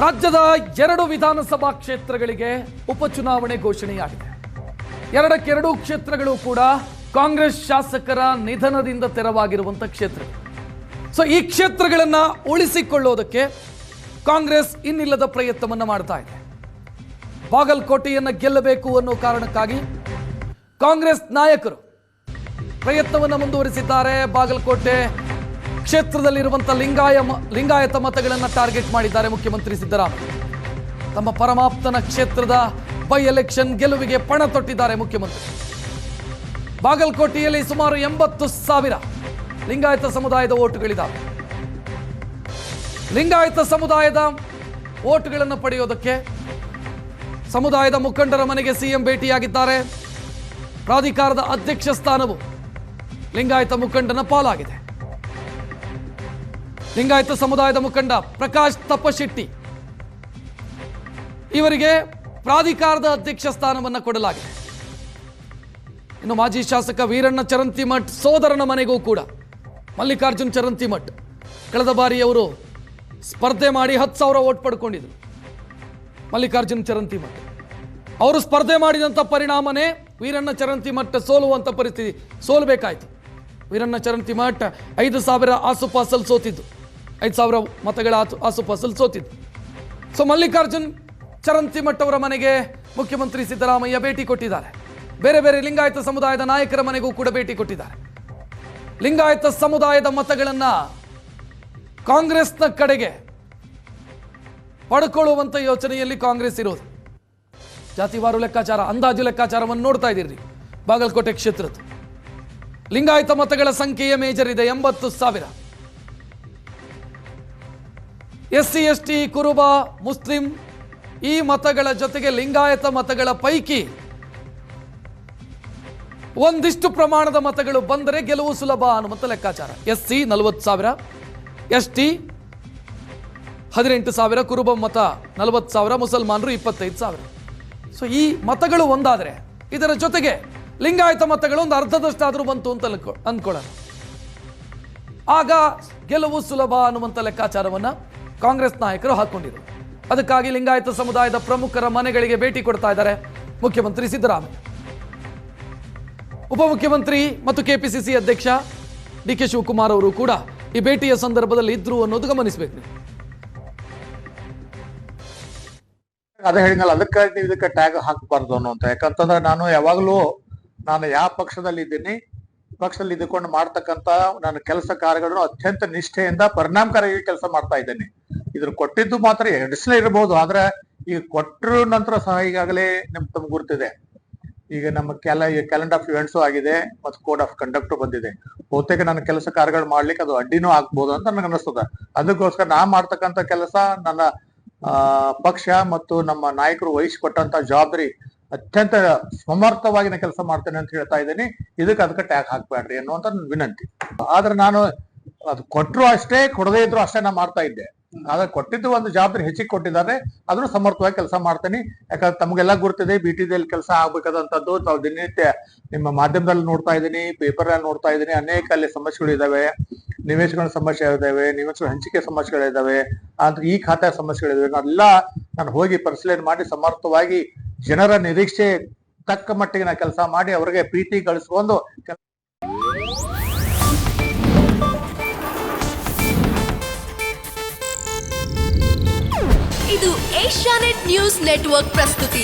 ರಾಜ್ಯದ 2 ವಿಧಾನಸಭಾ ಕ್ಷೇತ್ರಗಳಿಗೆ ಉಪಚುನಾವಣೆ ಘೋಷಣೆಯಾಗಿದೆ. 2 ಕ್ಷೇತ್ರಗಳು ಕೂಡ ಕಾಂಗ್ರೆಸ್ ಶಾಸಕರ ನಿಧನದಿಂದ ತೆರವಾಗಿರುವಂಥ ಕ್ಷೇತ್ರಗಳು. ಸೊ ಈ ಕ್ಷೇತ್ರಗಳನ್ನ ಉಳಿಸಿಕೊಳ್ಳೋದಕ್ಕೆ ಕಾಂಗ್ರೆಸ್ ಇನ್ನಿಲ್ಲದ ಪ್ರಯತ್ನವನ್ನು ಮಾಡ್ತಾ ಇದೆ. ಬಾಗಲಕೋಟೆಯನ್ನು ಗೆಲ್ಲಬೇಕು ಅನ್ನೋ ಕಾರಣಕ್ಕಾಗಿ ಕಾಂಗ್ರೆಸ್ ನಾಯಕರು ಪ್ರಯತ್ನವನ್ನು ಮುಂದುವರಿಸಿದ್ದಾರೆ. ಬಾಗಲಕೋಟೆ ಕ್ಷೇತ್ರದಲ್ಲಿರುವಂಥ ಲಿಂಗಾಯತ ಮತಗಳನ್ನು ಟಾರ್ಗೆಟ್ ಮಾಡಿದ್ದಾರೆ ಮುಖ್ಯಮಂತ್ರಿ ಸಿದ್ದರಾಮಯ್ಯ. ತಮ್ಮ ಪರಮಾಪ್ತನ ಕ್ಷೇತ್ರದ ಬೈ ಎಲೆಕ್ಷನ್ ಗೆಲುವಿಗೆ ಪಣ ತೊಟ್ಟಿದ್ದಾರೆ ಮುಖ್ಯಮಂತ್ರಿ. ಬಾಗಲಕೋಟೆಯಲ್ಲಿ ಸುಮಾರು 80,000 ಲಿಂಗಾಯತ ಸಮುದಾಯದ ಓಟುಗಳಿದ್ದಾವೆ. ಲಿಂಗಾಯತ ಸಮುದಾಯದ ಓಟುಗಳನ್ನು ಪಡೆಯೋದಕ್ಕೆ ಸಮುದಾಯದ ಮುಖಂಡರ ಮನೆಗೆ ಸಿಎಂ ಭೇಟಿಯಾಗಿದ್ದಾರೆ. ಪ್ರಾಧಿಕಾರದ ಅಧ್ಯಕ್ಷ ಸ್ಥಾನವು ಲಿಂಗಾಯತ ಮುಖಂಡನ ಪಾಲಾಗಿದೆ. ಲಿಂಗಾಯತ ಸಮುದಾಯದ ಮುಖಂಡ ಪ್ರಕಾಶ್ ತಪಶೆಟ್ಟಿ ಇವರಿಗೆ ಪ್ರಾಧಿಕಾರದ ಅಧ್ಯಕ್ಷ ಸ್ಥಾನವನ್ನು ಕೊಡಲಾಗಿದೆ. ಇನ್ನು ಮಾಜಿ ಶಾಸಕ ವೀರಣ್ಣ ಚರಂತಿಮಠ್ ಸೋದರನ ಮನೆಗೂ ಕೂಡ ಮಲ್ಲಿಕಾರ್ಜುನ್ ಚರಂತಿಮಠ್ ಕಳೆದ ಬಾರಿ ಅವರು ಸ್ಪರ್ಧೆ ಮಾಡಿ 10,000 ಓಟ್ ಪಡ್ಕೊಂಡಿದ್ರು. ಮಲ್ಲಿಕಾರ್ಜುನ್ ಚರಂತಿಮಠ್ ಅವರು ಸ್ಪರ್ಧೆ ಮಾಡಿದಂಥ ಪರಿಣಾಮನೇ ವೀರಣ್ಣ ಚರಂತಿಮಠ್ ಸೋಲುವಂಥ ಪರಿಸ್ಥಿತಿ, ಸೋಲಬೇಕಾಯಿತು. ವೀರಣ್ಣ ಚರಂತಿಮಠ್ 5,000 ಆಸುಪಾಸಲ್ಲಿ ಸೋತಿದ್ದು, 5,000 ಮತಗಳ ಆಸುಪಾಸಲ್ಲಿ ಸೋತಿದ್ದು. ಸೊ ಮಲ್ಲಿಕಾರ್ಜುನ್ ಚರಂತಿಮಠ್ ಅವರ ಮನೆಗೆ ಮುಖ್ಯಮಂತ್ರಿ ಸಿದ್ದರಾಮಯ್ಯ ಭೇಟಿ ಕೊಟ್ಟಿದ್ದಾರೆ. ಬೇರೆ ಬೇರೆ ಲಿಂಗಾಯತ ಸಮುದಾಯದ ನಾಯಕರ ಮನೆಗೂ ಕೂಡ ಭೇಟಿ ಕೊಟ್ಟಿದ್ದಾರೆ. ಲಿಂಗಾಯತ ಸಮುದಾಯದ ಮತಗಳನ್ನು ಕಾಂಗ್ರೆಸ್ನ ಕಡೆಗೆ ಪಡ್ಕೊಳ್ಳುವಂಥ ಯೋಚನೆಯಲ್ಲಿ ಕಾಂಗ್ರೆಸ್ ಇರೋದು. ಜಾತಿವಾರು ಲೆಕ್ಕಾಚಾರ, ಅಂದಾಜು ಲೆಕ್ಕಾಚಾರವನ್ನು ನೋಡ್ತಾ ಇದ್ದೀರಿ. ಬಾಗಲಕೋಟೆ ಕ್ಷೇತ್ರದ ಲಿಂಗಾಯತ ಮತಗಳ ಸಂಖ್ಯೆಯ ಮೇಜರ್ ಇದೆ 80,000. SC ST ಕುರುಬ ಮುಸ್ಲಿಂ ಈ ಮತಗಳ ಜೊತೆಗೆ ಲಿಂಗಾಯತ ಮತಗಳ ಪೈಕಿ ಒಂದಿಷ್ಟು ಪ್ರಮಾಣದ ಮತಗಳು ಬಂದರೆ ಗೆಲುವು ಸುಲಭ ಅನ್ನುವಂಥ ಲೆಕ್ಕಾಚಾರ. SC 40,000, ST 18,000, ಕುರುಬ ಮತ 40,000, ಮುಸಲ್ಮಾನರು 25,000. ಸೊ ಈ ಮತಗಳು ಒಂದಾದರೆ ಇದರ ಜೊತೆಗೆ ಲಿಂಗಾಯತ ಮತಗಳು ಒಂದು ಅರ್ಧದಷ್ಟಾದರೂ ಬಂತು ಅಂತ ಅಂದ್ಕೊಳ್ಳೋಣ. ಆಗ ಗೆಲುವು ಸುಲಭ ಅನ್ನುವಂಥ ಲೆಕ್ಕಾಚಾರವನ್ನು ಕಾಂಗ್ರೆಸ್ ನಾಯಕರು ಹಾಕೊಂಡಿದ್ರು. ಅದಕ್ಕಾಗಿ ಲಿಂಗಾಯತ ಸಮುದಾಯದ ಪ್ರಮುಖರ ಮನೆಗಳಿಗೆ ಭೇಟಿ ಕೊಡ್ತಾ ಇದ್ದಾರೆ ಮುಖ್ಯಮಂತ್ರಿ ಸಿದ್ದರಾಮಯ್ಯ. ಉಪಮುಖ್ಯಮಂತ್ರಿ ಮತ್ತು KPCC ಅಧ್ಯಕ್ಷ DK ಶಿವಕುಮಾರ್ ಅವರು ಕೂಡ ಈ ಭೇಟಿಯ ಸಂದರ್ಭದಲ್ಲಿ ಇದ್ರು ಅನ್ನೋದು ಗಮನಿಸಬೇಕು ನೀವು. ಅದೇ ಹೇಳಿದ್ನಲ್ಲ, ಅದಕ್ಕಾಗಿ ನೀವು ಇದಕ್ಕೆ ಟ್ಯಾಗ್ ಹಾಕಬಾರ್ದು ಅನ್ನೋಂತ. ಯಾಕಂತಂದ್ರೆ ನಾನು ಯಾವಾಗಲೂ ಯಾವ ಪಕ್ಷದಲ್ಲಿ ಇದ್ದೀನಿ, ಪಕ್ಷದಲ್ಲಿ ಇದ್ದುಕೊಂಡು ಮಾಡ್ತಕ್ಕಂತ ನನ್ನ ಕೆಲಸ ಕಾರ್ಯಗಳನ್ನು ಅತ್ಯಂತ ನಿಷ್ಠೆಯಿಂದ ಪರಿಣಾಮಕಾರಿಯಾಗಿ ಕೆಲಸ ಮಾಡ್ತಾ ಇದ್ದೇನೆ. ಇದ್ರ ಕೊಟ್ಟಿದ್ದು ಮಾತ್ರ ಎಡಿಸಲೇ ಇರಬಹುದು, ಆದ್ರೆ ಈಗ ಕೊಟ್ಟರು ನಂತರ ಸಹ ಈಗಾಗಲೇ ತಮ್ಗೆ ಗುರ್ತಿದೆ. ಈಗ ನಮ್ಮ ಕ್ಯಾಲೆಂಡರ್ ಆಫ್ ಇವೆಂಟ್ಸು ಆಗಿದೆ ಮತ್ತು ಕೋಡ್ ಆಫ್ ಕಂಡಕ್ಟ್ ಬಂದಿದೆ. ಬಹುತೇಕ ನನ್ನ ಕೆಲಸ ಕಾರ್ಯಗಳು ಮಾಡ್ಲಿಕ್ಕೆ ಅದು ಅಡ್ಡಿನೂ ಆಗ್ಬೋದು ಅಂತ ನನಗೆ ಅನಿಸ್ತದೆ. ಅದಕ್ಕೋಸ್ಕರ ನಾ ಮಾಡ್ತಕ್ಕಂಥ ಕೆಲಸ ನನ್ನ ಪಕ್ಷ ಮತ್ತು ನಮ್ಮ ನಾಯಕರು ವಹಿಸಿಕೊಟ್ಟಂತ ಜವಾಬ್ದಾರಿ ಅತ್ಯಂತ ಸಮರ್ಥವಾಗಿ ನಾನು ಕೆಲಸ ಮಾಡ್ತೇನೆ ಅಂತ ಹೇಳ್ತಾ ಇದ್ದೀನಿ. ಅದಕ್ಕೆ ಟ್ಯಾಗ್ ಹಾಕ್ಬೇಡ್ರಿ ಅನ್ನುವಂತ ವಿನಂತಿ. ಆದ್ರೆ ನಾನು ಅದು ಕೊಟ್ಟರು ಅಷ್ಟೇ, ಕೊಡದೇ ಇದ್ರು ಅಷ್ಟೇ ನಾ ಮಾಡ್ತಾ ಇದ್ದೆ. ಆದ್ರೆ ಕೊಟ್ಟಿದ್ದು ಒಂದು ಜವಾಬ್ದಾರಿ ಹೆಚ್ಚಿಗೆ ಕೊಟ್ಟಿದ್ದಾರೆ, ಅದನ್ನು ಸಮರ್ಥವಾಗಿ ಕೆಲಸ ಮಾಡ್ತೇನೆ. ಯಾಕಂದ್ರೆ ತಮಗೆಲ್ಲ ಗುರ್ತಿದೆ, BTದಲ್ಲಿ ಕೆಲಸ ಆಗ್ಬೇಕಾದಂತದ್ದು. ತಾವು ದಿನನಿತ್ಯ ನಿಮ್ಮ ಮಾಧ್ಯಮದಲ್ಲಿ ನೋಡ್ತಾ ಇದ್ದೀನಿ, ಪೇಪರ್ ಅಲ್ಲಿ ನೋಡ್ತಾ ಇದ್ದೀನಿ. ಅನೇಕ ಅಲ್ಲಿ ಸಮಸ್ಯೆಗಳು ಇದಾವೆ, ನಿವೇಶಗಳ ಸಮಸ್ಯೆ ಇದಾವೆ, ನಿವೇಶಗಳ ಹಂಚಿಕೆ ಸಮಸ್ಯೆಗಳಿದಾವೆ, ಅಂದ್ರೆ ಈ ಖಾತೆ ಸಮಸ್ಯೆಗಳಿದಾವೆ. ಎಲ್ಲ ನಾನು ಹೋಗಿ ಪರಿಶೀಲನೆ ಮಾಡಿ ಸಮರ್ಥವಾಗಿ ಜನರ ನಿರೀಕ್ಷೆ ತಕ್ಕ ಮಟ್ಟಿಗೆ ನಾ ಕೆಲಸ ಮಾಡಿ ಅವರಿಗೆ ಪ್ರೀತಿ ಗಳಿಸ್ಕೊಂಡು ಇದು ಏಷ್ಯಾನೆಟ್ ನ್ಯೂಸ್ ನೆಟ್ವರ್ಕ್ ಪ್ರಸ್ತುತಿ.